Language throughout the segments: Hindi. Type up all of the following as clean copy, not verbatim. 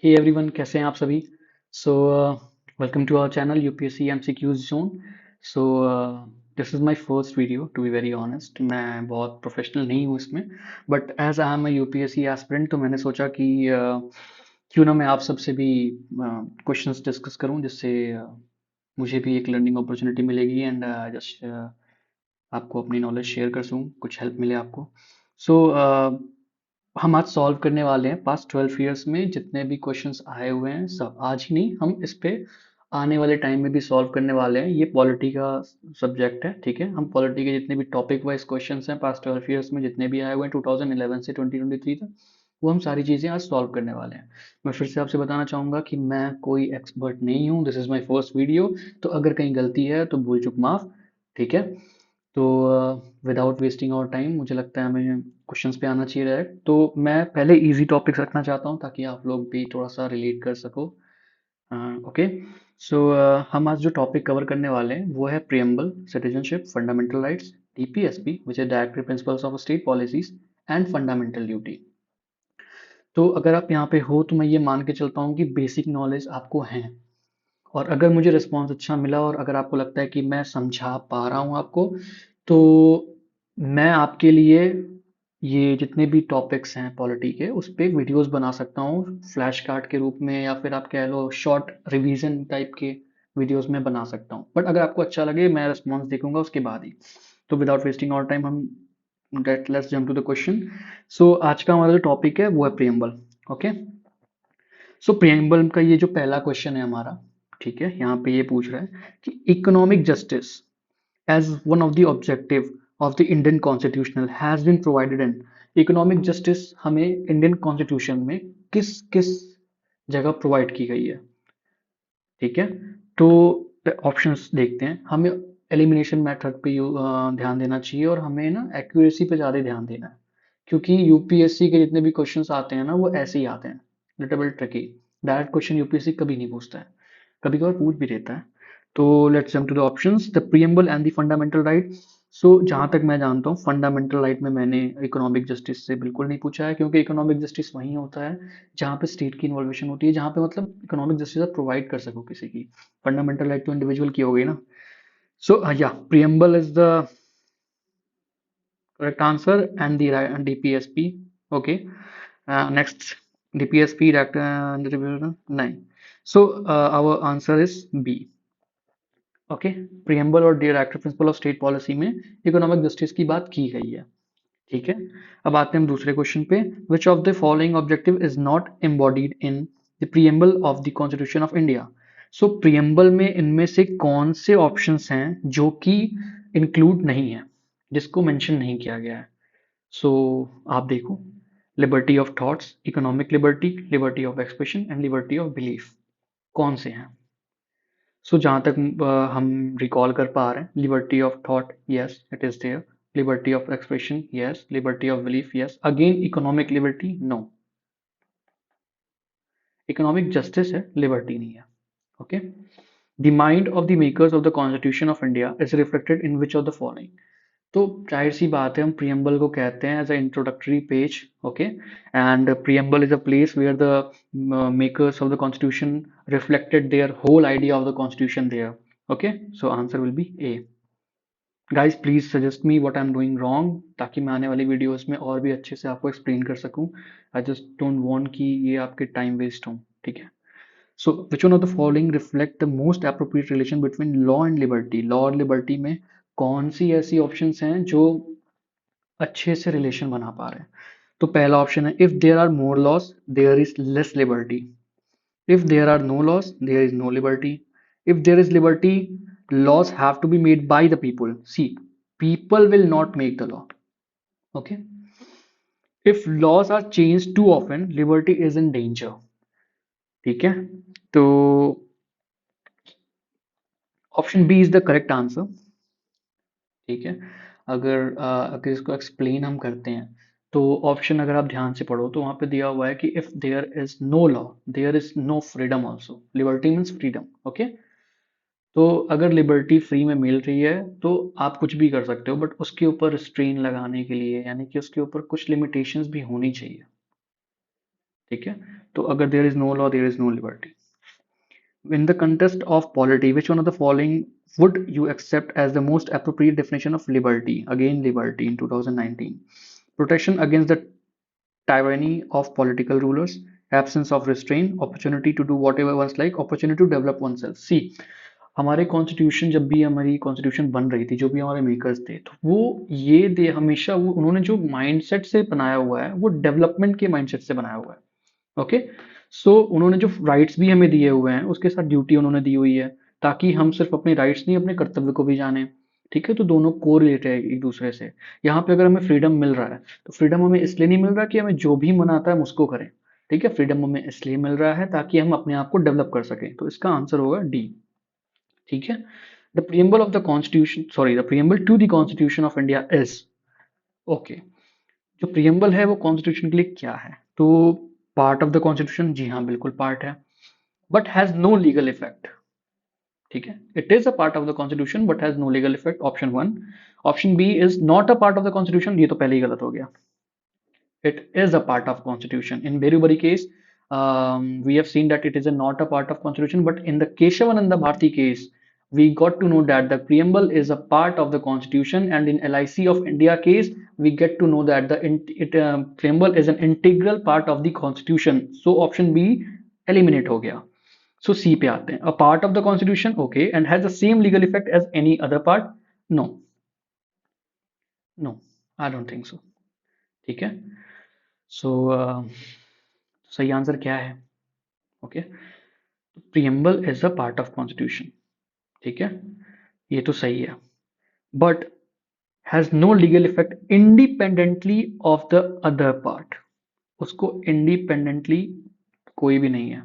हे एवरीवन, कैसे हैं आप सभी। So welcome to our channel UPSC MCQs zone. So this is my first video, to be very honest. मैं बहुत प्रोफेशनल नहीं हूँ इसमें, but as I am a UPSC aspirant तो मैंने सोचा कि क्यों ना मैं आप सबसे भी क्वेश्चंस डिस्कस करूं, जिससे मुझे भी एक लर्निंग अपॉर्चुनिटी मिलेगी एंड जस्ट आपको अपनी नॉलेज शेयर कर सकूँ, कुछ हेल्प मिले आपको। सो हम आज सॉल्व करने वाले हैं पास्ट 12 ईयर्स में जितने भी क्वेश्चंस आए हुए हैं, सब आज ही नहीं, हम इस पे आने वाले टाइम में भी सॉल्व करने वाले हैं। ये पॉलिटी का सब्जेक्ट है, ठीक है। हम पॉलिटी के जितने भी टॉपिक वाइज क्वेश्चंस हैं पास्ट 12 ईयर्स में जितने भी आए हुए हैं 2011 से 2023 तक, वो हम सारी चीज़ें आज सॉल्व करने वाले हैं। मैं फिर से आपसे बताना चाहूँगा कि मैं कोई एक्सपर्ट नहीं हूँ, this is my first video. तो अगर कहीं गलती है तो भूल चूक माफ़, ठीक है। तो विदाउट वेस्टिंग और टाइम मुझे लगता है हमें क्वेश्चंस पे आना चाहिए डायरेक्ट। तो मैं पहले इजी टॉपिक्स रखना चाहता हूँ ताकि आप लोग भी थोड़ा सा रिलेट कर सको। ओके। सो हम आज जो टॉपिक कवर करने वाले हैं वो है preamble, citizenship, fundamental rights, DPSP which है directory principles of state policies and fundamental duty. तो अगर आप यहाँ पे हो तो मैं ये मान के चलता हूँ कि बेसिक नॉलेज आपको है। और अगर मुझे रिस्पॉन्स अच्छा मिला और अगर आपको लगता है कि मैं समझा पा रहा हूँ आपको, तो मैं आपके लिए ये जितने भी टॉपिक्स हैं पॉलिटी के उस पे वीडियोस बना सकता हूँ, फ्लैश कार्ड के रूप में, या फिर आप कह लो शॉर्ट रिवीजन टाइप के वीडियोस में बना सकता हूँ। बट अगर आपको अच्छा लगे, मैं रिस्पॉन्स देखूंगा उसके बाद ही। तो विदाउट वेस्टिंग और टाइम हम get let's jump to the question. So आज का हमारा जो टॉपिक है वो है प्रियम्बल। ओके। सो प्रियम्बल का ये जो पहला क्वेश्चन है हमारा, ठीक है, यहाँ पे ये पूछ रहा है कि economic justice as one of the objective of the Indian constitutional has been provided in। Economic justice हमें इंडियन कॉन्स्टिट्यूशन में किस किस जगह प्रोवाइड की गई है, ठीक है। तो ऑप्शंस देखते हैं। हमें एलिमिनेशन मेथड पे ध्यान देना चाहिए और हमें ना एक्यूरेसी पे ज़्यादा ध्यान देना है, क्योंकि यूपीएससी के जितने भी क्वेश्चंस आते हैं ना वो ऐसे ही आते हैं, little bit tricky. Direct question UPSC कभी नहीं पूछता है, कभी कभार पूछ भी देता है। तो let's jump to the options. The preamble and the fundamental right. So जहाँ तक मैं जानता हूँ फंडामेंटल राइट में मैंने इकोनॉमिक जस्टिस से बिल्कुल नहीं पूछा है, क्योंकि इकोनॉमिक जस्टिस वहीं होता है जहाँ पे स्टेट की इन्वॉल्वेशन होती है, जहाँ पे मतलब इकोनॉमिक जस्टिस आप प्रोवाइड कर सको किसी की। फंडामेंटल राइट तो इंडिविजुअल की हो गई ना। सो या preamble is the correct answer and the DPSP. Okay. Next, DPSP नहीं। So our answer is B. Okay. Preamble और directive principle of state policy में इकोनॉमिक जस्टिस की बात की गई है, ठीक है। अब आते हैं हम दूसरे क्वेश्चन पे। विच of the following objective is not embodied in the preamble of the constitution of India. So preamble में इनमें से कौन से ऑप्शंस हैं जो कि इंक्लूड नहीं है, जिसको मेंशन नहीं किया गया है। सो आप देखो, liberty of thoughts, economic liberty, liberty of expression and liberty of belief, कौन से हैं। सो जहाँ तक हम रिकॉल कर पा रहे हैं, liberty of thought, yes it is there. Liberty of expression, yes. Liberty of belief, yes. Again economic liberty, no. Economic justice है, लिबर्टी नहीं है। Okay. The mind of the makers of the constitution of India is reflected in which of the following. तो जाहिर सी बात है, हम प्रियम्बल को कहते हैं as a introductory page. Okay. And preamble is a place where the makers of the constitution reflected their whole idea of the constitution there। Okay, so answer will be A। Guys please suggest me what I am doing wrong, ताकि मैं आने वाली वीडियोस में और भी अच्छे से आपको एक्सप्लेन कर सकूं। आई जस्ट डोंट वांट कि ये आपके टाइम वेस्ट हो, ठीक है। So which one of the following reflect the most appropriate relation between law and liberty. Law और लिबर्टी में कौन सी ऐसी ऑप्शंस हैं जो अच्छे से रिलेशन बना पा रहे हैं। तो पहला ऑप्शन है, if there are more laws there is less liberty. If there are no laws, there is no liberty. If there is liberty, laws have to be made by the people. See, people will not make the law. Okay. If laws are changed too often, liberty is in danger. ठीक है। तो option B is the correct answer, ठीक है। अगर इसको एक्सप्लेन हम करते हैं, तो ऑप्शन अगर आप ध्यान से पढ़ो तो वहां पे दिया हुआ है कि if there is no law there is no freedom also. Liberty means freedom. Okay. तो अगर लिबर्टी फ्री में मिल रही है तो आप कुछ भी कर सकते हो, बट उसके ऊपर स्ट्रेन लगाने के लिए, यानी कि उसके ऊपर कुछ लिमिटेशंस भी होनी चाहिए, ठीक है, तो अगर there is no law there is no liberty. In the context of polity, which one of the following would you accept as the most appropriate definition of liberty? Again, liberty in 2019. Protection against the tyranny of political rulers, absence of restraint, opportunity to do whatever one's like, opportunity to develop oneself. See, हमारे कॉन्स्टिट्यूशन, जब भी हमारी कॉन्स्टिट्यूशन बन रही थी, जो भी हमारे मेकर्स थे, तो वो ये दे हमेशा वो उन्होंने जो माइंडसेट से बनाया हुआ है वो डेवलपमेंट के माइंडसेट से बनाया हुआ है। ओके, सो उन्होंने जो राइट्स भी हमें दिए हुए हैं उसके साथ ड्यूटी उन्होंने दी हुई है, ताकि हम सिर्फ अपने राइट्स नहीं अपने कर्तव्य को भी जाने। ठीक है, तो दोनों को रिलेटेड है एक दूसरे से। यहाँ पे अगर हमें फ्रीडम मिल रहा है तो फ्रीडम हमें इसलिए नहीं मिल रहा कि हमें जो भी मन आता है हम उसको करें। ठीक है, फ्रीडम हमें इसलिए मिल रहा है ताकि हम अपने आप को डेवलप कर सकें, तो इसका आंसर होगा डी। ठीक है, the preamble of the constitution, sorry, the preamble to the constitution of India is, okay, जो प्रियम्बल है वो कॉन्स्टिट्यूशन के लिए क्या है, तो पार्ट ऑफ द कॉन्स्टिट्यूशन, जी हाँ बिल्कुल पार्ट है, but has no legal effect. ठीक है, it is a part of the constitution but has no legal effect, option one. Option B is not a part of the constitution, ये तो पहले ही गलत हो गया। It is a part of constitution. In Berubari case, we have seen that it is not a part of constitution, but in the Keshavananda Bharti case, we got to know that the preamble is a part of the constitution, and in LIC of India case, we get to know that the preamble is an integral part of the constitution. So option B eliminate हो गया. So C पे आते हैं. A part of the constitution, okay, and has the same legal effect as any other part? No, no, I don't think so. ठीक है, सो सही आंसर क्या है? Okay, preamble is a part of constitution. ठीक है, ये तो सही है, but has no legal effect independently of the other part. उसको इंडिपेंडेंटली कोई भी नहीं है,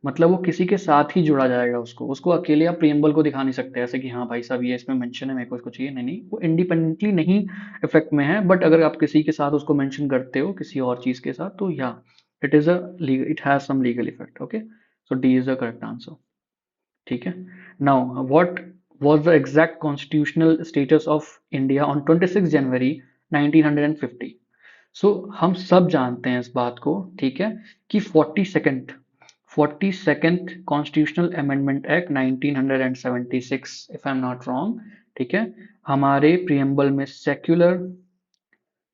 मतलब वो किसी के साथ ही जुड़ा जाएगा, उसको उसको अकेले आप प्रियम्बल को दिखा नहीं सकते ऐसे कि हाँ भाई साहब ये इसमें मेंशन है मेरे को इसको चाहिए, नहीं नहीं, वो इंडिपेंडेंटली नहीं इफेक्ट में है, बट अगर आप किसी के साथ उसको मेंशन करते हो किसी और चीज के साथ, तो या it is a it has some legal effect. Okay, so D is the correct answer. ठीक है, now what was the exact constitutional status of India on 26 January 1950? So हम सब जानते हैं इस बात को, ठीक है, कि 42nd constitutional amendment act 1976, if I am not wrong, ठीक है, हमारे प्रियम्बल में सेक्युलर,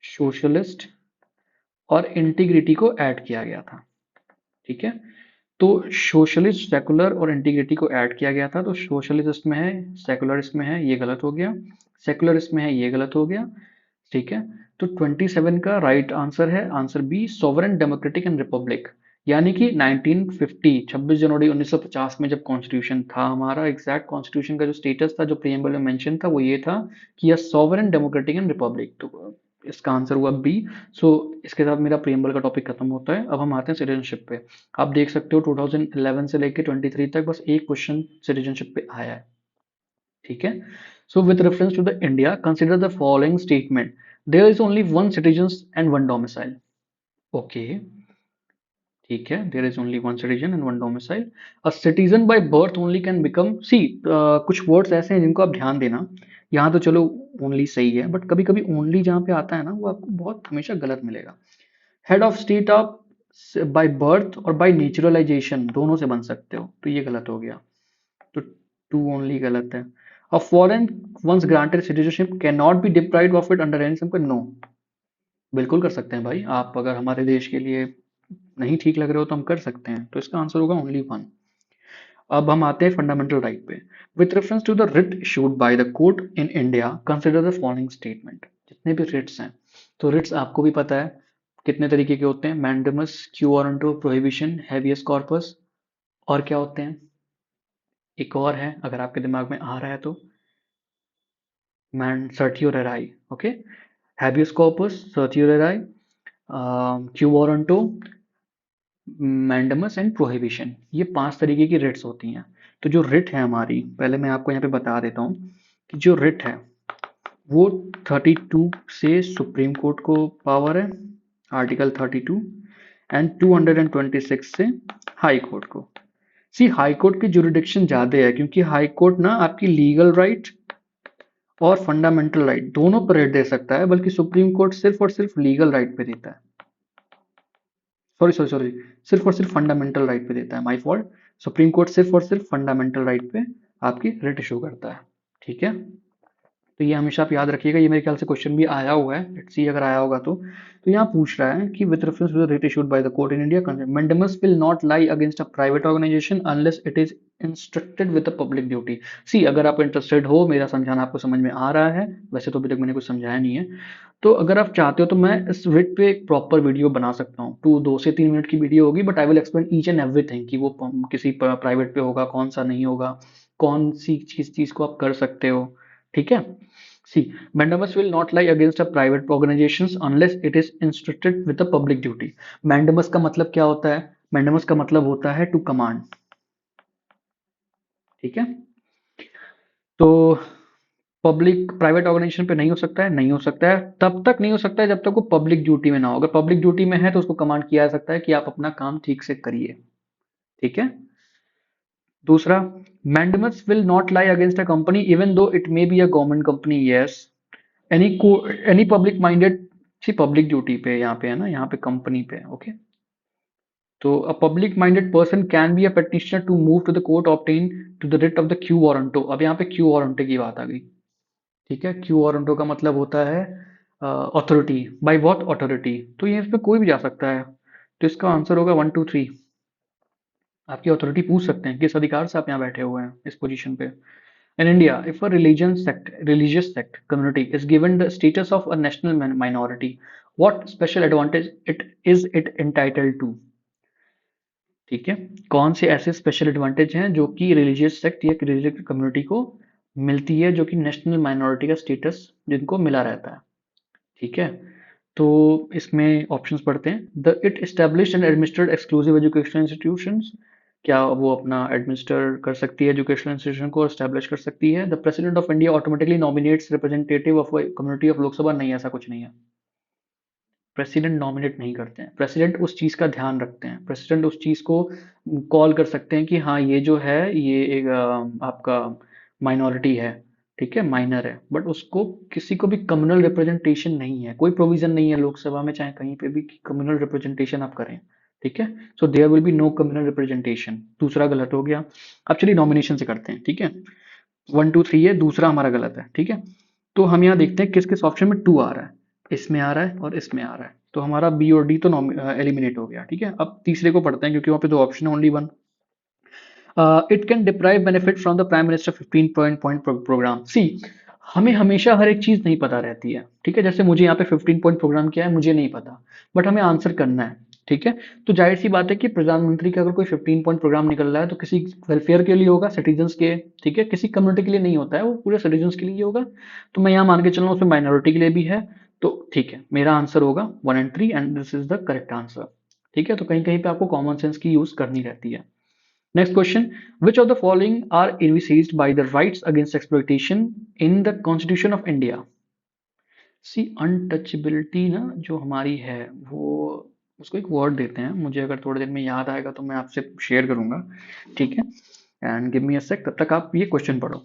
सोशलिस्ट और इंटीग्रिटी को ऐड किया गया था। ठीक है, तो सोशलिस्ट, सेकुलर और इंटीग्रिटी को ऐड किया गया था, तो सोशलिस्ट इसमें है, सेकुलर इसमें है, ये गलत हो गया, सेकुलर इसमें है, ये गलत हो गया। ठीक है, तो 27 का राइट आंसर है answer B, sovereign democratic and republic. यानी कि 1950 26 जनवरी 1950 में जब कॉन्स्टिट्यूशन था हमारा, एग्जैक्ट कॉन्स्टिट्यूशन का जो स्टेटस था जो प्रीएम्बल में मेंशन था वो ये था कि यह सोवरेन डेमोक्रेटिक एंड रिपब्लिक, तो इसका आंसर हुआ बी। सो इसके साथ मेरा प्रीएम्बल का टॉपिक खत्म होता है। अब हम आते हैं सिटीजनशिप पे। आप देख सकते हो 2011 से लेके 23 तक बस एक क्वेश्चन सिटीजनशिप पे आया है। ठीक है, so with reference to the India consider the following statement, there is only one citizen and one domicile. Okay, ठीक है, there is only one citizen and one domicile. A citizen by birth only can become, see कुछ वर्ड्स ऐसे हैं जिनको आप ध्यान देना, यहाँ तो चलो ओनली सही है, बट कभी कभी ओनली जहाँ पे आता है ना वो आपको बहुत हमेशा गलत मिलेगा। हेड ऑफ स्टेट आप बाय बर्थ और बाय नेचुरलाइजेशन दोनों से बन सकते हो, तो ये गलत हो गया, तो टू ओनली गलत है। A foreign once granted citizenship can not be deprived of it under any some, no, बिल्कुल कर सकते हैं भाई, आप अगर हमारे देश के लिए नहीं ठीक लग रहे हो तो हम कर सकते हैं, तो इसका आंसर होगा ओनली वन। अब हम आते हैं फंडामेंटल राइट पे। With reference to the writ issued by the court in India consider the following statement. जितने भी रिट्स हैं, तो रिट्स आपको भी पता है कितने तरीके के होते हैं, mandamus, quo warranto, prohibition, habeas corpus, और क्या होते हैं, एक और है अगर आपके दिमाग में आ रहा है तो, main certiorari. Okay, habeas corpus, certiorari, quo warranto, mandamus and prohibition, ये 5 तरीके की रिट्स होती हैं। तो जो रिट है हमारी, पहले मैं आपको यहाँ पे बता देता हूँ कि जो रिट है वो 32 से सुप्रीम कोर्ट को पावर है, आर्टिकल 32, एंड 226 से हाई कोर्ट को। सी हाई कोर्ट की जुरिडिक्शन ज्यादा है क्योंकि हाई कोर्ट ना आपकी लीगल राइट और फंडामेंटल राइट दोनों पर रेट दे सकता है, बल्कि सुप्रीम कोर्ट सिर्फ और सिर्फ लीगल राइट पे देता है। सॉरी सॉरी सॉरी, सिर्फ और सिर्फ फंडामेंटल राइट पे देता है, माय फॉल्ट। सुप्रीम कोर्ट सिर्फ और सिर्फ फंडामेंटल राइट पे आपकी रिट इशू करता है। ठीक है, तो ये हमेशा आप याद रखिएगा, ये मेरे ख्याल से क्वेश्चन भी आया हुआ है, लेट्स सी अगर आया होगा तो यहाँ पूछ रहा है कि with reference to the writ issued by the court in India, mandamus will not lie against a private organization unless it is instructed with a public duty. See, अगर आप इंटरेस्टेड हो, मेरा समझाना आपको समझ में आ रहा है, वैसे तो अभी तक मैंने कुछ समझाया नहीं है, तो अगर आप चाहते हो तो मैं इस रिट पे एक प्रॉपर वीडियो बना सकता हूँ, 2 से 3 मिनट की वीडियो होगी, but I will explain each and everything कि वो किसी प्राइवेट पे होगा, कौन सा नहीं होगा, कौन सी चीज को आप कर सकते हो। ठीक है, सी, mandamus will not lie against a private organizations unless it is instructed with a public duty। mandamus का मतलब क्या होता है? mandamus का मतलब होता है टू कमांड। ठीक है, तो पब्लिक प्राइवेट ऑर्गेनाइजेशन पे नहीं हो सकता है, नहीं हो सकता है, तब तक नहीं हो सकता है जब तक वो पब्लिक ड्यूटी में ना हो। अगर पब्लिक ड्यूटी में है तो उसको कमांड किया जा सकता है कि आप अपना काम ठीक से करिए। ठीक है, दूसरा, mandamus will not lie against a company even though it may be a government company, yes। Any public minded, see public duty पे यहाँ पे है ना, यहाँ पे कंपनी पे, ओके। तो a public minded person can be a petitioner to move to the court obtain to the writ of the quo warranto. अब यहाँ पे क्यू वारंटो की बात आ गई। ठीक है, क्यू वारंटो का मतलब होता है अथॉरिटी, बाय व्हाट अथॉरिटी, तो ये इसमें कोई भी जा सकता है, तो इसका आंसर होगा 1 2 3। आपकी अथॉरिटी पूछ सकते हैं किस अधिकार से आप यहाँ बैठे हुए हैं इस पोजीशन पे। In India, if a religious sect community is given the status of a national minority, what special advantage it entitled to? ठीक है, कौन से ऐसे स्पेशल एडवांटेज हैं जो कि रिलीजियस सेक्ट या रिलीजियस कम्युनिटी को मिलती है, जो कि नेशनल माइनॉरिटी का स्टेटस जिनको मिला रहता है। ठीक है, तो इसमें ऑप्शंस पढ़ते हैं। The it established and administered exclusive educational institutions, क्या वो अपना एडमिनिस्टर कर सकती है एजुकेशनल इंस्टीट्यूशन को, एस्टेब्लिश कर सकती है। The president of India automatically nominates representative of community of Lok Sabha, नहीं ऐसा कुछ नहीं है। प्रेसिडेंट नॉमिनेट नहीं करते हैं, प्रेसिडेंट उस चीज का ध्यान रखते हैं, प्रेसिडेंट उस चीज को कॉल कर सकते हैं कि हाँ ये जो है ये एक आपका माइनॉरिटी है, ठीक है, माइनर है, बट उसको किसी को भी कम्युनल रिप्रेजेंटेशन नहीं है, कोई प्रोविजन नहीं है लोकसभा में चाहे कहीं पे भी कि कम्युनल रिप्रेजेंटेशन आप करें। ठीक है, so there will be no communal representation, दूसरा गलत हो गया। अब चलिए नॉमिनेशन से करते हैं। ठीक है, 1 2 3 है, दूसरा हमारा गलत है। ठीक है, तो हम यहाँ देखते हैं किस किस ऑप्शन में टू आ रहा है, इसमें आ रहा है और इसमें आ रहा है, तो हमारा बी और डी तो एलिमिनेट हो गया। ठीक है, अब तीसरे को पढ़ते हैं क्योंकि वहाँ पे दो ऑप्शन है, only one. It can deprive benefit from the prime minister 15 point program. See, हमें हमेशा हर एक चीज नहीं पता रहती है। ठीक है, जैसे मुझे यहाँ पे 15 पॉइंट प्रोग्राम क्या है मुझे नहीं पता, बट हमें आंसर करना है। ठीक है, तो जाहिर सी बात है कि प्रधानमंत्री का अगर कोई 15 पॉइंट प्रोग्राम निकल रहा है तो किसी वेलफेयर के लिए होगा, सिटीजन्स के। ठीक है, किसी कम्युनिटी के लिए नहीं होता है, वो पूरे सिटीजन्स के लिए होगा। तो मैं यहाँ मान के चल रहा हूँ उसमें माइनॉरिटी के लिए भी है, तो ठीक है, मेरा आंसर होगा 1 and 3 and this is the correct answer. ठीक है, तो कहीं कहीं पे आपको कॉमन सेंस की यूज करनी रहती है। Next question. Which of the following are envisaged by the rights against exploitation in the Constitution of India? C, untouchability ना जो हमारी है वो, उसको एक वर्ड देते हैं, मुझे अगर थोड़ी देर में याद आएगा तो मैं आपसे शेयर करूंगा। ठीक है, एंड गिव मी अ सेक, तब तक आप ये क्वेश्चन पढ़ो।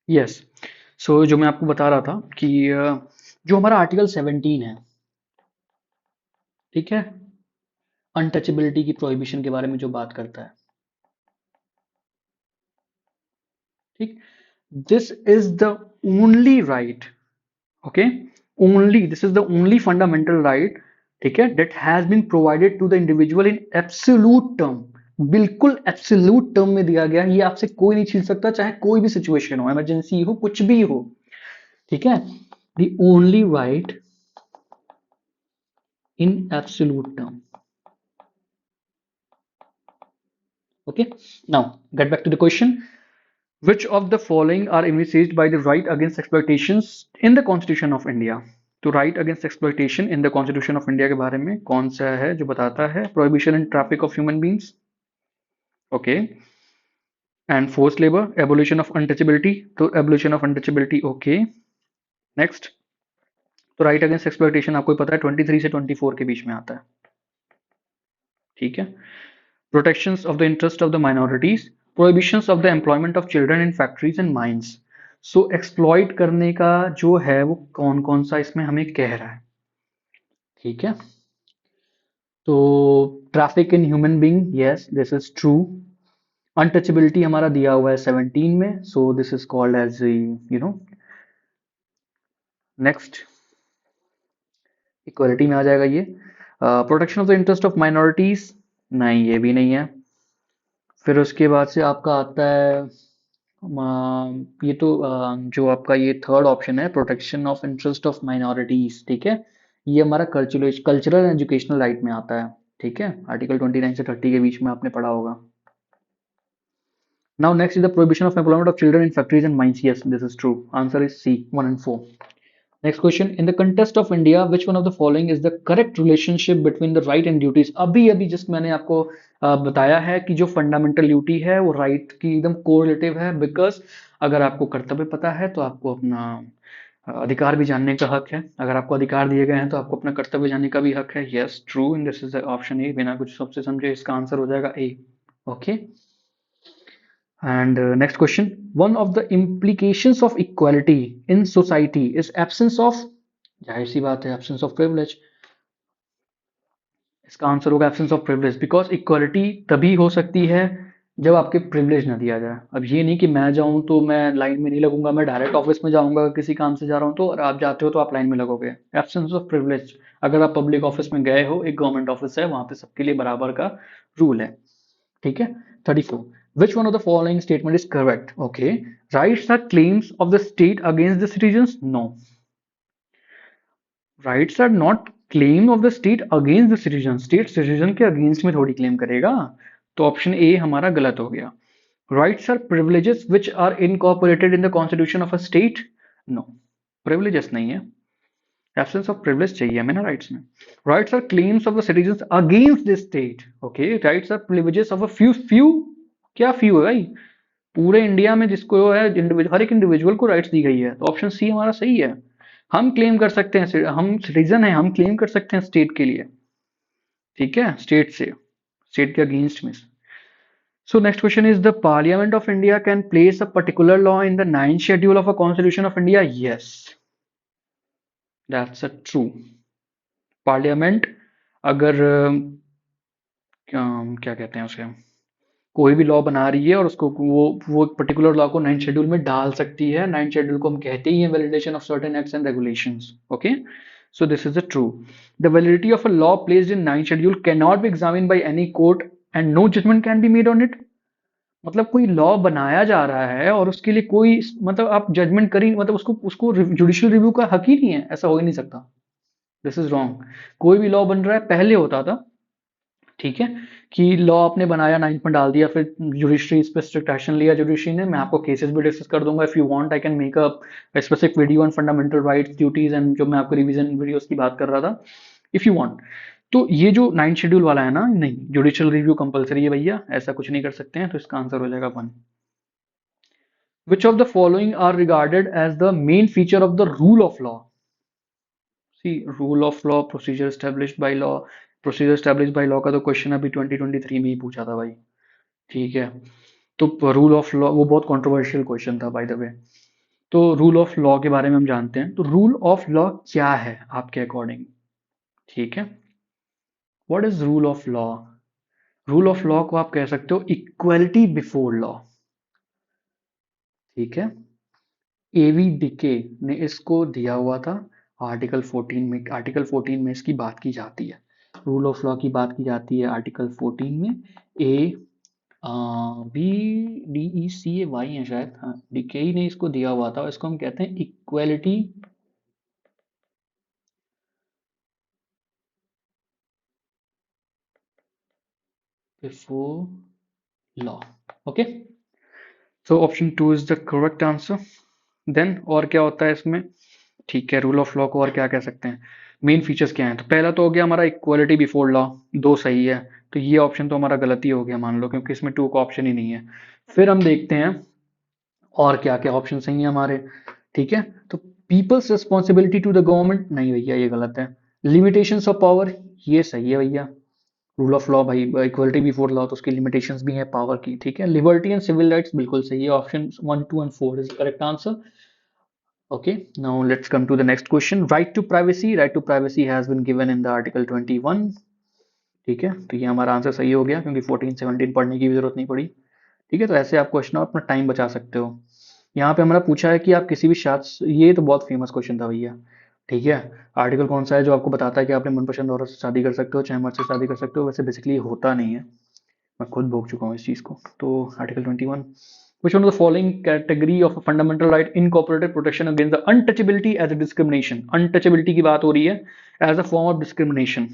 यस, सो जो मैं आपको बता रहा था कि जो हमारा आर्टिकल 17 है, ठीक है, अनटचेबिलिटी की प्रोहिबिशन के बारे में जो बात करता है, ठीक, this is the only right, okay, only this is the only fundamental right, ठीक है, that has been provided to the individual in absolute term, बिल्कुल एब्सोल्यूट टर्म में दिया गया है, ये आपसे कोई नहीं छीन सकता, चाहे कोई भी सिचुएशन हो, इमरजेंसी हो, कुछ भी हो। ठीक है, the only right in absolute term. Okay, now get back to the question. Which of the following are envisaged by the right against exploitations in the Constitution of India? तो right against exploitation in the constitution of India के बारे में कौन सा है जो बताता है? Prohibition in traffic of human beings, okay, and force labour, abolition of untouchability, तो abolition of untouchability, okay. Next, तो राइट अगेंस्ट एक्सप्लॉइटेशन आपको पता है 23 से 24 के बीच में आता है, ठीक है। Protections of the interest of the minorities, prohibitions of the employment of children in factories and mines. So exploit करने का जो है वो कौन कौन सा इसमें हमें कह रहा है, ठीक है। तो traffic in human being, yes this is true. Untouchability हमारा दिया हुआ है 17 में, so this is called as you know. Next, equality में आ जाएगा ये। Protection of the interest of minorities, नहीं ये भी नहीं है। फिर उसके बाद से आपका आता है ये तो जो आपका ये थर्ड ऑप्शन है, protection of interest of minorities, ठीक है। ये हमारा कल्चरल एजुकेशनल राइट में आता है, ठीक है। आर्टिकल 29 से 30 के बीच में आपने पढ़ा होगा। Now next is the prohibition of employment of children in factories and mines. Yes, this is true. Answer is C, 1 and 4. Next question. In the context of India, which one of the following is the correct relationship between the right and duties? अभी अभी जस्ट मैंने आपको बताया है कि जो फंडामेंटल ड्यूटी है वो राइट की एकदम कोरिलेटिव है, बिकॉज अगर आपको कर्तव्य पता है तो आपको अपना अधिकार भी जानने का हक है। अगर आपको अधिकार दिए गए हैं तो आपको अपना कर्तव्य जानने का भी हक है। Yes true, in this is option A. बिना कुछ सोचे समझे इसका आंसर हो जाएगा ए, okay. And next question. One of the implications of equality in society is absence of, जाहिर सी बात है, absence of privilege। इसका आंसर होगा absence of privilege, because equality तभी हो सकती है जब आपके privilege ना दिया जाए। अब ये नहीं कि मैं जाऊं तो मैं लाइन में नहीं लगूंगा, मैं डायरेक्ट ऑफिस में जाऊंगा किसी काम से जा रहा हूं तो, और आप जाते हो तो आप लाइन में लगोगे। एब्सेंस ऑफ प्रिविलेज, अगर आप पब्लिक ऑफिस में गए हो, एक गवर्नमेंट ऑफिस है, वहां पे सबके लिए बराबर का रूल है, ठीक है। 34, which one of the following statement is correct? Okay, rights are claims of the state against the citizens? No, rights are not claim of the state against the citizen। state citizen के against में थोड़ी claim करेगा, तो ऑप्शन ए हमारा गलत हो गया। rights are privileges which are incorporated in the constitution of a state? No, privileges नहीं है, absence of privilege चाहिए हमें ना राइट्स में। rights are claims of the citizens against the state, okay, rights are privileges of a few, क्या few है भाई, पूरे इंडिया में जिसको है, हर एक इंडिविजुअल को राइट्स दी गई है, तो ऑप्शन सी हमारा सही है। हम क्लेम कर सकते हैं, हम सिटीजन है, हम क्लेम कर सकते हैं स्टेट के लिए, ठीक है, स्टेट से, स्टेट के अगेंस्ट में। So next question is the parliament of India can place a particular law in the 9th schedule of a constitution of India? Yes, that's a true. Parliament अगर क्या कहते हैं उसे, कोई भी लॉ बना रही है और उसको वो पर्टिकुलर लॉ को 9th शेड्यूल में डाल सकती है। 9th शेड्यूल को हम कहते ही हैं validation of certain acts and regulations, okay. So this is the true. The validity of a law placed in 9th schedule can not be examined by any court and no judgment can be made on it. मतलब कोई लॉ बनाया जा रहा है और उसके लिए कोई मतलब आप जजमेंट करी, मतलब उसको उसको जुडिशियल रिव्यू का हक ही नहीं है, ऐसा हो ही नहीं सकता। This is wrong. कोई भी लॉ बन रहा है, पहले होता था, ठीक है, कि लॉ आपने बनाया, 9th में डाल दिया, फिर जुडिशरी इस पर स्ट्रिक्ट एक्शन लिया जुडिशरी ने। मैं आपको केसेस भी डिस्कस कर दूंगा, if you want I can make a specific video on fundamental rights, duties and जो मैं आपको रिवीजन वीडियोस की बात कर रहा था, इफ यू वांट। तो ये जो 9th शेड्यूल वाला है ना, नहीं, जुडिशियल रिव्यू कंपलसरी है भैया, ऐसा कुछ नहीं कर सकते हैं, तो इसका आंसर हो जाएगा 1। Which of the following are regarded as the main feature of the rule of law? C, rule of law, procedure established by law. Procedure established by law का तो क्वेश्चन अभी 2023 में ही पूछा था भाई, ठीक है। तो रूल ऑफ लॉ वो बहुत कंट्रोवर्शियल क्वेश्चन था बाय द वे। तो रूल ऑफ लॉ के बारे में हम जानते हैं, तो रूल ऑफ लॉ क्या है आपके अकॉर्डिंग, ठीक है। What is rule of law? Rule of law को आप कह सकते हो इक्वलिटी बिफोर लॉ, ठीक है। एवी डिके ने इसको दिया हुआ था आर्टिकल 14 में। आर्टिकल 14 में इसकी बात की जाती है, रूल ऑफ लॉ की बात की जाती है आर्टिकल 14 में। A B D E C A Y है शायद, हाँ, डीके ने इसको दिया हुआ था, इसको हम कहते हैं equality before law, okay. So option 2 is the correct answer. Then और क्या होता है इसमें, ठीक है, रूल ऑफ लॉ को और क्या कह सकते हैं, मेन फीचर्स क्या हैं? तो पहला तो हो गया हमारा इक्वालिटी बिफोर लॉ, दो सही है। तो ये ऑप्शन तो हमारा गलत ही हो गया मान लो, क्योंकि इसमें टू का ऑप्शन ही नहीं है। फिर हम देखते हैं और क्या क्या ऑप्शन सही है हमारे। ठीक है, तो people's responsibility to the government, नहीं भैया ये गलत है। लिमिटेशंस ऑफ पावर, ये सही है भैया। रूल ऑफ लॉ भाई, इक्वलिटी बिफोर लॉ, तो उसकी लिमिटेशंस भी है पावर की। ठीक है, लिबर्टी एंड सिविल राइट्स बिल्कुल सही है, option 1, 2 and 4 is correct answer. Okay, now let's come to the next question. Right to privacy. Right to privacy has been given in the Article 21. ठीक है, तो ये हमारा आंसर सही हो गया, क्योंकि 14 17 पढ़ने की भी जरूरत नहीं पड़ी। ठीक है, तो ऐसे आप क्वेश्चन अपना टाइम बचा सकते हो। यहाँ पे हमारा पूछा है कि आप किसी भी शास्त्र, ये तो बहुत फेमस क्वेश्चन था भैया। ठीक है, आर्टिकल कौन सा है जो आपको बताता है कि आप अपने मनपसंद औरत से शादी कर सकते हो, चाहे मर्द से शादी कर सकते हो? वैसे बेसिकली होता नहीं है, मैं खुद भोग चुका हूँ इस चीज को। तो article 21, which one of the following category of a fundamental right incorporated protection against the untouchability as a discrimination? untouchability की बात हो रही है as a form of discrimination।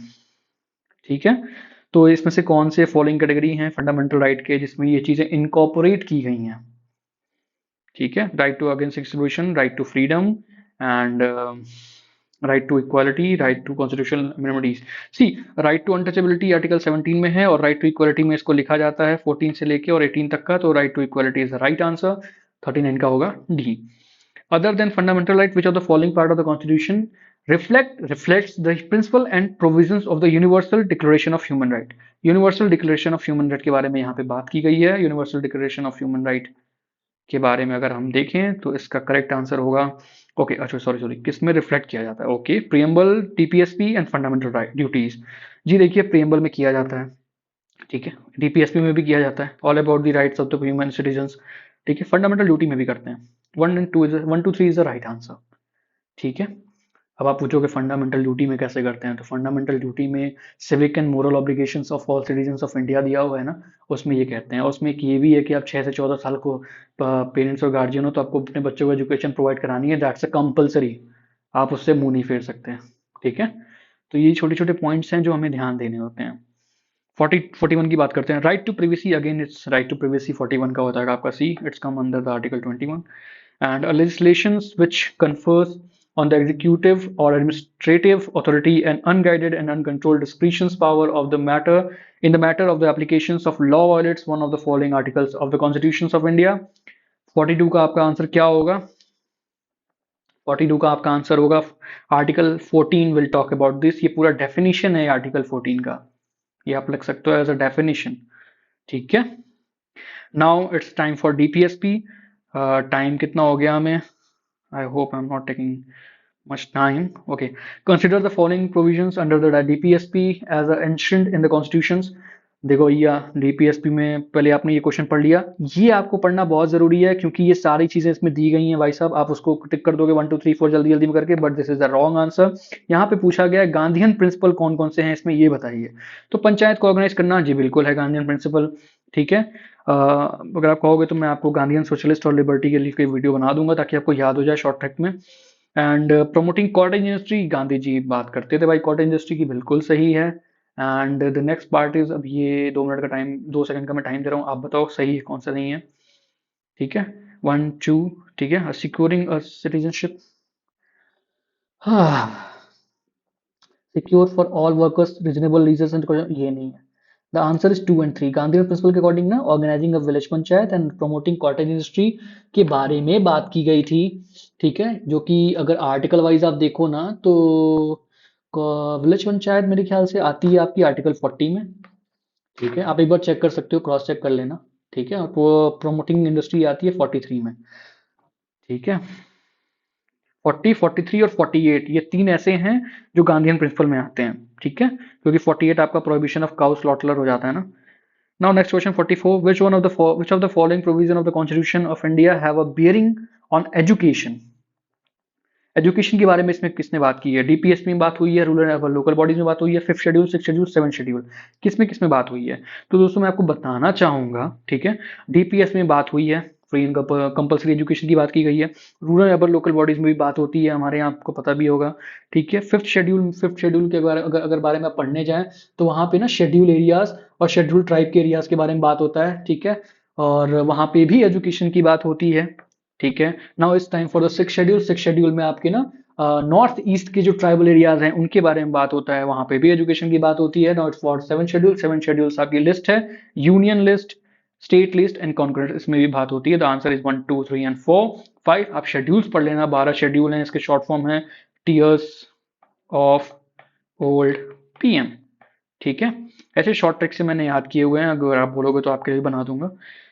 ठीक है, तो इसमें से कौन से फॉलोइंग कैटेगरी हैं फंडामेंटल राइट के जिसमें ये चीजें इनकॉर्पोरेट की गई हैं? ठीक है, right to against exclusion, right to freedom and right to equality, right to constitutional minimalities. See, right to untouchability article 17 में है, और राइट टू इक्वालिटी में इसको लिखा जाता है 14 से लेके और 18 तक का। तो right to equality is the right answer, 39 का होगा D. Other than fundamental right, which of the following part of the Constitution reflects the principle and provisions of the Universal Declaration of Human Right? Universal Declaration of Human Right के बारे में यहाँ पे बात की गई है। Universal Declaration of Human Right के बारे में अगर हम देखें तो इसका करेक्ट आंसर होगा, ओके अच्छा सॉरी सॉरी, किस में रिफ्लेक्ट किया जाता है? Okay, preamble, TPSP and fundamental right duties. जी देखिए, प्रियम्बल में किया जाता है। ठीक है, डीपीएसपी में भी किया जाता है, all about the rights of the human citizens. ठीक है, फंडामेंटल ड्यूटी में भी करते हैं। 1 2 3 इज द राइट आंसर। ठीक है, अब आप पूछोगे फंडामेंटल ड्यूटी में कैसे करते हैं, तो फंडामेंटल ड्यूटी में civic and moral obligations of all citizens of India दिया हुआ है ना, उसमें ये कहते हैं। और उसमें एक ये भी है कि आप 6 से 14 साल को पेरेंट्स और गार्जियन हो तो आपको अपने बच्चों को एजुकेशन प्रोवाइड करानी है, दैट्स अ कंपलसरी, आप उससे मुंह नहीं फेर सकते हैं। ठीक है, तो ये छोटे छोटे पॉइंट्स हैं जो हमें ध्यान देने होते हैं। 41 की बात करते हैं, right to privacy, again it's right to privacy, 41 का होता है आपका see, it's come under the article 21। and legislations which confers on the executive or administrative authority an unguided and uncontrolled discretion's power of the matter in the matter of the applications of law violates one of the following articles of the constitutions of India। 42 का आपका आंसर क्या होगा? 42 का आपका आंसर होगा article 14 will talk about this. ये पूरा डेफिनेशन है आर्टिकल 14 का, ये आप लिख सकते हो एज अ डेफिनेशन। ठीक है, now it's time for DPSP. Time कितना हो गया हमें? I hope I am not taking much time। Okay, consider the following provisions under the DPSP as ancient in the constitutions। देखो या डीपीएसपी में पहले आपने ये क्वेश्चन पढ़ लिया, ये आपको पढ़ना बहुत जरूरी है क्योंकि ये सारी चीजें इसमें दी गई हैं भाई साहब। आप उसको टिक कर दोगे 1 2 3 4 जल्दी जल्दी में करके, but this is the wrong answer. यहाँ पे पूछा गया है गांधीयन प्रिंसिपल कौन कौन से हैं इसमें, ये बताइए। तो पंचायत को ऑर्गेनाइज करना, जी बिल्कुल है गांधीयन प्रिंसिपल। ठीक है, अगर आप कहोगे तो मैं आपको गांधीयन सोशलिस्ट और लिबर्टी के लिए कोई वीडियो बना दूंगा ताकि आपको याद हो जाए शॉर्ट ट्रैक में। And promoting cottage industry, Gandhi ji बात करते थे भाई कॉटेज इंडस्ट्री की, बिल्कुल सही है। And the next part is, अब ये 2 मिनट का टाइम, 2 सेकंड का मैं टाइम दे रहा हूँ, आप बताओ सही है कौन सा नहीं है। ठीक है, 1 2, ठीक है, securing citizenship, secure for all workers reasonable reason and, ये नहीं है। The answer is 2 and 3। Gandhi principle के अकॉर्डिंग ना organizing a village panchayat and promoting cottage industry के बारे में बात की गई थी। ठीक है, जो कि अगर आर्टिकल वाइज आप देखो ना तो विलेज पंचायत मेरे ख्याल से आती है आपकी आर्टिकल 40 में। ठीक है, आप एक बार चेक कर सकते हो, क्रॉस चेक कर लेना। ठीक है, और प्रोमोटिंग इंडस्ट्री आती है 43 में। ठीक है, 40 43 और 48 ये तीन ऐसे हैं जो गांधीयन प्रिंसिपल में आते हैं। ठीक है, क्योंकि 48 आपका प्रोहिबिशन ऑफ काउ स्लॉटर हो जाता है ना। Now next question 44, which of the following provision of the Constitution of India have a bearing on education? Education के बारे में इसमें किसने बात की है? डीपीएसपी में बात हुई है, रूरल लोकल बॉडीज में बात हुई है, 5th schedule, 6th schedule, 7th schedule, किसमें बात हुई है? तो दोस्तों मैं आपको बताना चाहूंगा, ठीक है, डीपीएस में बात हुई है, फ्री एंड कंपल्सरी एजुकेशन की बात की गई है। रूरल अर्बन लोकल बॉडीज में भी बात होती है, हमारे यहाँ आपको पता भी होगा। ठीक है, 5th शेड्यूल के बारे अगर बारे में आप पढ़ने जाएं तो वहां पे ना शेड्यूल एरियाज और शेड्यूल ट्राइब के एरियाज के बारे में बात होता है। ठीक है, और वहां पे भी एजुकेशन की बात होती है। ठीक है, now it's time for the 6th schedule. 6th schedule में आपके ना नॉर्थ ईस्ट के जो ट्राइबल एरियाज हैं उनके बारे में बात होता है, वहां पे भी एजुकेशन की बात होती है। नॉट फॉर सेवन शेड्यूल्स आपकी लिस्ट है, union list, state list and concurrent, इसमें भी बात होती है। The answer is 1 2 3 and 4 5। आप शेड्यूल्स पढ़ लेना, 12 शेड्यूल हैं, इसके शॉर्ट फॉर्म है टीयर्स ऑफ ओल्ड पीएम। ठीक है, ऐसे शॉर्ट ट्रिक से मैंने याद किए हुए हैं, अगर आप बोलोगे तो आपके लिए बना दूंगा।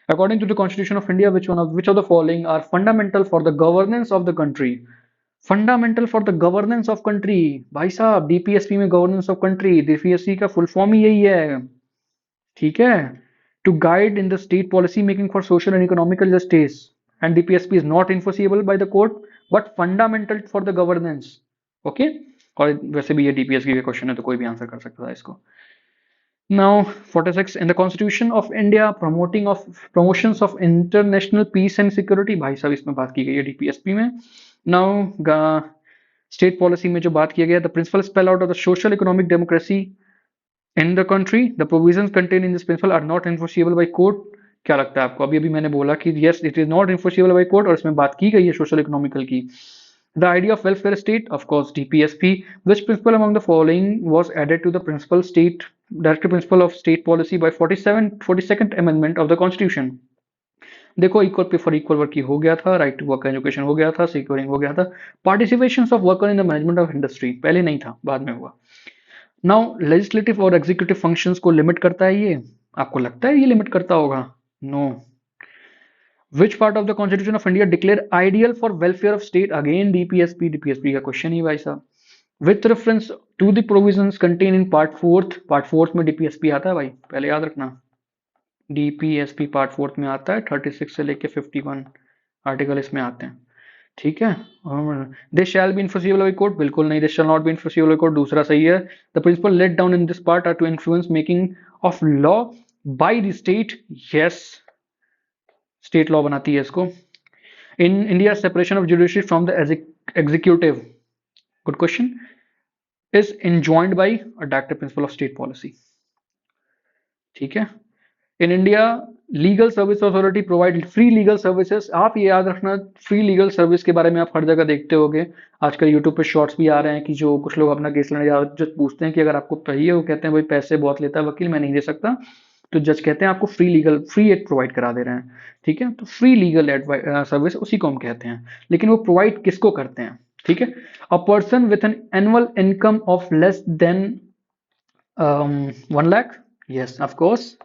According to the constitution of India which of the following are fundamental for the governance of the country. Fundamental for the governance of country, भाई साहब डीपीएसपी में गवर्नेंस ऑफ कंट्री, डीपीएसपी का फुल फॉर्म ही यही है। ठीक है, to guide in the state policy making for social and economical justice, and DPSP is not enforceable by the court but fundamental for the governance. Okay, और वैसे भी ये डीपीएसपी का क्वेश्चन है तो कोई भी आंसर कर सकता है इसको। Now, 46 in the Constitution of India, promotions of international peace and security, भाई साहब इसमें बात की गई है डीपीएसपी में। Now, स्टेट पॉलिसी में जो बात किया गया, the principal spell out of the social economic democracy in the country, the provisions contained in this principle are not enforceable by court। क्या लगता है आपको? अभी अभी मैंने बोला कि yes it is not enforceable by court, और इसमें बात की गई है सोशल इकोनॉमिकल की। The idea of welfare state, of course, DPSP. Which principle among the following was added to the directive principle of state policy by 42nd Amendment of the Constitution? देखो, equal pay for equal work की हो गया था, राइट टू वर्क एजुकेशन हो गया था, सिक्योरिंग हो गया था, participation of worker in the management of industry पहले नहीं था, बाद में हुआ। नाउ लेजिस्लेटिव और एग्जीक्यूटिव फंक्शंस को लिमिट करता है ये, आपको लगता है ये लिमिट करता होगा? No. Which part of the Constitution of India declare ideal for welfare of state? Again DPSP का क्वेश्चन ही भाई साहब। With reference to the provisions contained in part fourth में DPSP आता है भाई, पहले याद रखना। DPSP पार्ट फोर्थ में आता है, 36 से लेके 51 आर्टिकल इसमें आते हैं। ठीक है, they shall be enforceable by court, बिल्कुल नहीं, they shall not be enforceable by court, दूसरा सही है। The principle laid down in this part are to influence making of law by the state, yes state law बनाती है इसको। In India separation of judiciary from the executive, good question, is enjoined by a directive principle of state policy। ठीक है, in India legal service authority provide free legal services. आप ये याद रखना, फ्री लीगल सर्विस के बारे में आप हर जगह देखते होगे, आजकल यूट्यूब पे शॉर्ट्स भी आ रहे हैं कि जो कुछ लोग अपना केस लड़ने जो पूछते हैं कि अगर आपको चाहिए, वो कहते हैं भाई पैसे बहुत लेता है वकील, मैं नहीं दे सकता, तो जज कहते हैं आपको फ्री एड प्रोवाइड करा दे रहे हैं। ठीक है, तो फ्री लीगल सर्विस उसी को हम कहते हैं, लेकिन वो प्रोवाइड किसको करते हैं? ठीक है, a person with an annual income of less than 1 lakh, yes of course.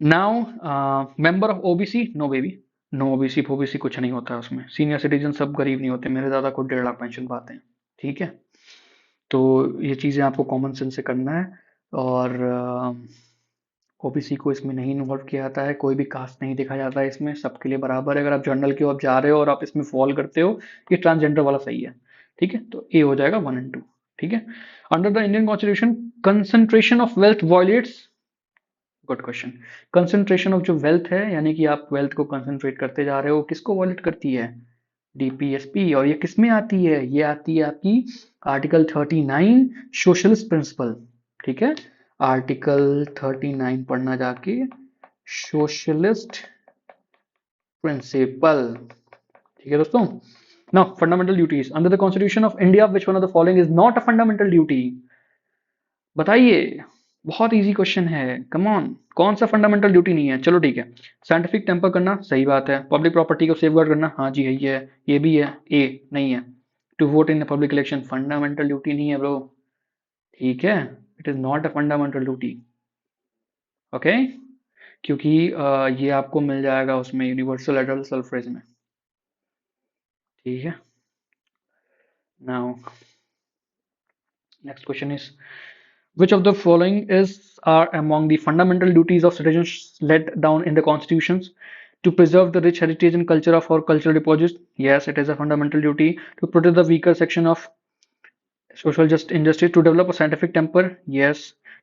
Now member of OBC, no baby, no OBC OBC कुछ नहीं होता है उसमें, सीनियर सिटीजन सब गरीब नहीं होते, मेरे दादा को 1.5 लाख पेंशन पाते हैं। ठीक है, तो ये चीज़ें आपको कॉमन सेंस से करना है, और ओबीसी को इसमें नहीं इन्वॉल्व किया जाता है, कोई भी कास्ट नहीं देखा जाता है इसमें, सबके लिए बराबर है। अगर आप जनरल के आप जा रहे हो और आप इसमें फॉल करते हो, ये ट्रांसजेंडर वाला सही है। ठीक है, तो ए हो जाएगा 1 and 2। ठीक है, under the Indian constitution concentration of wealth violets, good question, concentration of जो वेल्थ है, यानी कि आप वेल्थ को कंसंट्रेट करते जा रहे हो, किसको वायलेट करती है? डीपीएसपी। और ये किस में आती है? ये आती है आपकी आर्टिकल 39 सोशलिस्ट प्रिंसिपल। ठीक है, आर्टिकल 39 पढ़ना जाके, सोशलिस्ट प्रिंसिपल। ठीक है दोस्तों। Now fundamental duties under the constitution of India, which one of the following is not a fundamental duty? बताइए, बहुत इजी क्वेश्चन है, कम ऑन, कौन सा फंडामेंटल ड्यूटी नहीं है? चलो ठीक है, साइंटिफिक टेम्पर करना सही बात है, पब्लिक प्रॉपर्टी को सेफगार्ड करना, हाँ जी है, ये भी है, ए नहीं है। To vote in public election fundamental duty नहीं है ब्रो। ठीक है, it is not a fundamental duty. Okay, क्योंकि ये आपको मिल जाएगा उसमें यूनिवर्सल एडल्ट सफरेज में। ठीक है, now next question is which of the following is are among the fundamental duties of citizens laid down in the constitutions? To preserve the rich heritage and culture of our cultural deposits, yes it is a fundamental duty. To protect the weaker section of social injustice, to develop a scientific temper, yes.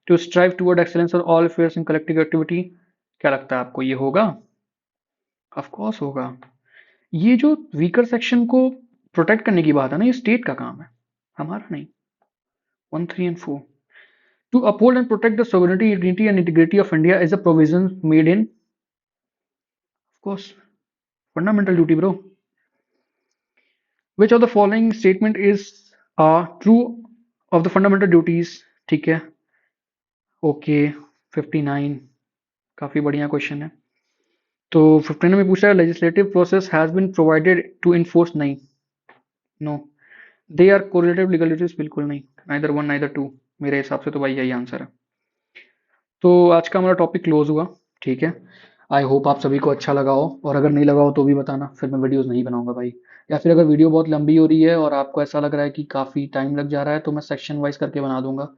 To strive toward excellence in all affairs and collective activity, क्या लगता है आपको ये होगा? ऑफ कोर्स होगा। ये जो वीकर सेक्शन को प्रोटेक्ट करने की बात है ना, ये स्टेट का काम है, हमारा नहीं। 1 3 and 4, to uphold and protect the sovereignty, unity and integrity of India is a provision made in, of course, fundamental duty bro. Which of the following statement is true of the fundamental duties, ठीक है। ओके, 59, काफी बढ़िया क्वेश्चन है। तो 59 में पूछा है legislative process has been provided to enforce, नहीं, no. They are correlative legalities, बिल्कुल नहीं, नाइदर वन नाइदर टू। मेरे हिसाब से तो भाई यही आंसर है। तो आज का हमारा टॉपिक क्लोज हुआ, ठीक है। आई होप आप सभी को अच्छा लगा हो, और अगर नहीं लगा हो तो भी बताना, फिर मैं वीडियोस नहीं बनाऊंगा भाई। या फिर अगर वीडियो बहुत लंबी हो रही है और आपको ऐसा लग रहा है कि काफ़ी टाइम लग जा रहा है, तो मैं सेक्शन वाइज करके बना दूंगा।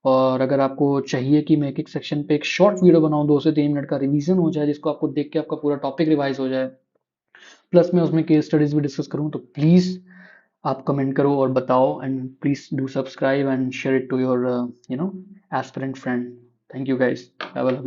और अगर आपको चाहिए कि मैं एक एक सेक्शन पे एक शॉर्ट वीडियो बनाऊं, 2 से 3 मिनट का रिवीजन हो जाए, जिसको आपको देख के आपका पूरा टॉपिक रिवाइज हो जाए, प्लस मैं उसमें केस स्टडीज भी डिस्कस करूँ, तो प्लीज़ आप कमेंट करो और बताओ, and please do subscribe and share it to your aspirant friend. Thank you guys, have a